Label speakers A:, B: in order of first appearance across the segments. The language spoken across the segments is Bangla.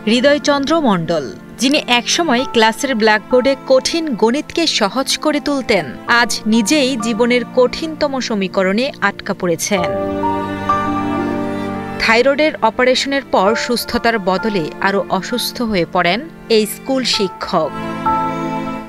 A: হৃদয়চন্দ্র মণ্ডল, যিনি একসময় ক্লাসের ব্ল্যাকবোর্ডে কঠিন গণিতকে সহজ করে তুলতেন, আজ নিজেই জীবনের কঠিনতম সমীকরণে আটকা পড়েছেন। থাইরয়েডের অপারেশনের পর সুস্থতার বদলে আরও অসুস্থ হয়ে পড়েন এই স্কুল শিক্ষক।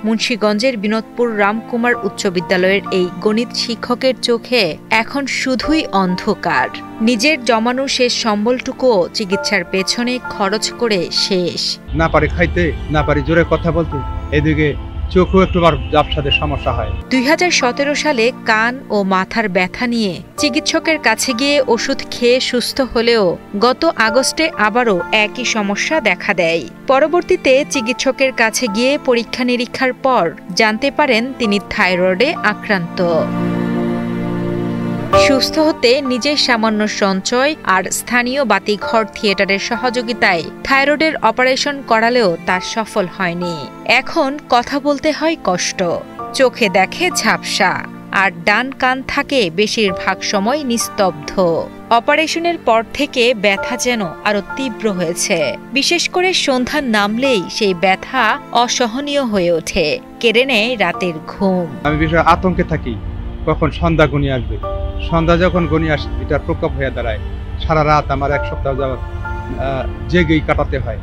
A: মুন্সিগঞ্জের বিনোদপুর রামকুমার উচ্চ বিদ্যালয়ের এই গণিত শিক্ষকের চোখে এখন শুধুই অন্ধকার। নিজের জমানো শেষ সম্বলটুকুও চিকিৎসার পেছনে খরচ করে শেষ।
B: না পারি খাইতে, না পারি জোরে কথা বলতে, এদিকে চোখও একটুবার ব্যবসাদের সমস্যা হয়।
A: 2017 সালে কান ও মাথার ব্যথা নিয়ে চিকিৎসকের কাছে গিয়ে ওষুধ খেয়ে সুস্থ হলেও গত আগস্টে আবারও একই সমস্যা দেখা দেয়। পরবর্তীতে চিকিৎসকের কাছে গিয়ে পরীক্ষা নিরীক্ষার পর জানতে পারেন তিনি থাইরয়েডে আক্রান্ত। সুস্থ হতে নিজের সামান্য সঞ্চয় আর স্থানীয় বাতিঘর থিয়েটারের সহযোগিতায় থাইরয়েডের অপারেশন করালেও তা সফল হয়নি। এখন কথা বলতে হয় কষ্ট, চোখে দেখে ঝাপসা, আর ডান কান থাকে বেশিরভাগ সময় নিস্তব্ধ। অপারেশনের পর থেকে ব্যথা যেন আরো তীব্র হয়েছে। বিশেষ করে সন্ধ্যা নামলেই সেই ব্যথা অসহনীয় হয়ে ওঠে, কেড়ে নেয় রাতের ঘুম।
B: আমি বিষয়ে আতঙ্কে থাকি, কখন সন্ধ্যা ঘনিয়ে আসবে। সন্ধ্যা যখন ঘনিয়ে আসে, এটা প্রকোপ হয়ে দাঁড়ায়। সারা রাত আমার এক সপ্তাহ যাবত জেগেই কাটাতে হয়,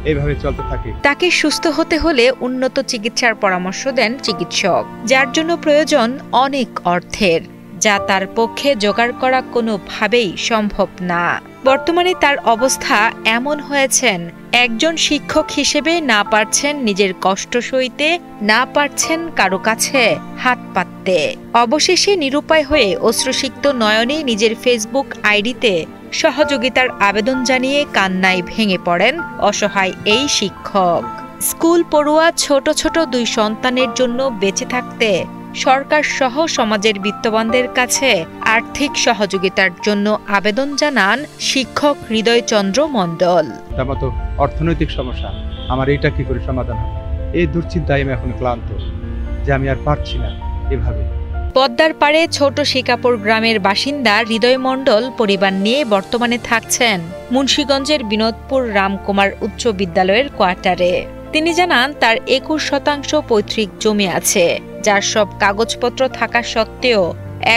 B: এইভাবে চলতে থাকে।
A: তাকে সুস্থ হতে হলে উন্নত চিকিৎসার পরামর্শ দেন চিকিৎসক, যার জন্য প্রয়োজন অনেক অর্থের, যা তার পক্ষে জোগাড় করা কোনোভাবেই সম্ভব না। বর্তমানে তার অবস্থা এমন হয়েছেন, একজন শিক্ষক হিসেবে না পারছেন নিজের কষ্ট সইতে, না পারছেন কারো কাছে হাত পাততে। অবশেষে নিরুপায় হয়ে অশ্রুসিক্ত নয়নে নিজের ফেসবুক আইডিতে সহযোগিতার আবেদন জানিয়ে কান্নায় ভেঙে পড়েন অসহায় এই শিক্ষক। স্কুল পড়ুয়া ছোট ছোট 2 সন্তানের জন্য বেঁচে থাকতে সরকার সহ সমাজের বিত্তবানদের কাছে আর্থিক সহযোগিতার জন্য আবেদন জানান শিক্ষক হৃদয়চন্দ্র মণ্ডল।
B: আমার তো অর্থনৈতিক সমস্যা, আমার এটা কি করে সমাধান হবে, এই দুশ্চিন্তায় আমি এখন ক্লান্ত, যে আমি আর পারছি না এভাবে।
A: পদ্মার পাড়ে ছোট শিকাপুর গ্রামের বাসিন্দা হৃদয় মণ্ডল পরিবার নিয়ে বর্তমানে থাকছেন মুন্সিগঞ্জের বিনোদপুর রামকুমার উচ্চ বিদ্যালয়ের কোয়ার্টারে। তিনি জানান তার 21% পৈতৃক জমি আছে, যার সব কাগজপত্র থাকা সত্ত্বেও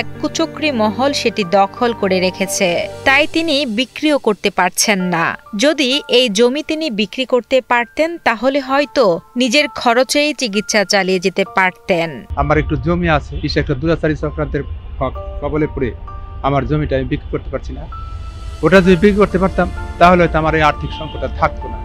A: এক কুচক্রী মহল সেটি দখল করে রেখেছে। তাই তিনি বিক্রিও করতে পারছেন না। যদি এই জমি তিনি বিক্রি করতে পারতেন, তাহলে হয়তো নিজের খরচেই চিকিৎসা চালিয়ে যেতে পারতেন।
B: আমার একটু জমি আছে, একটা দুরাচারী চক্রান্তের কবলে পড়ে আমার জমিটা আমি বিক্রি করতে পারছি না। ওটা যদি বিক্রি করতে পারতাম, তাহলে হয়তো আমার এই আর্থিক সংকট থাকতো না।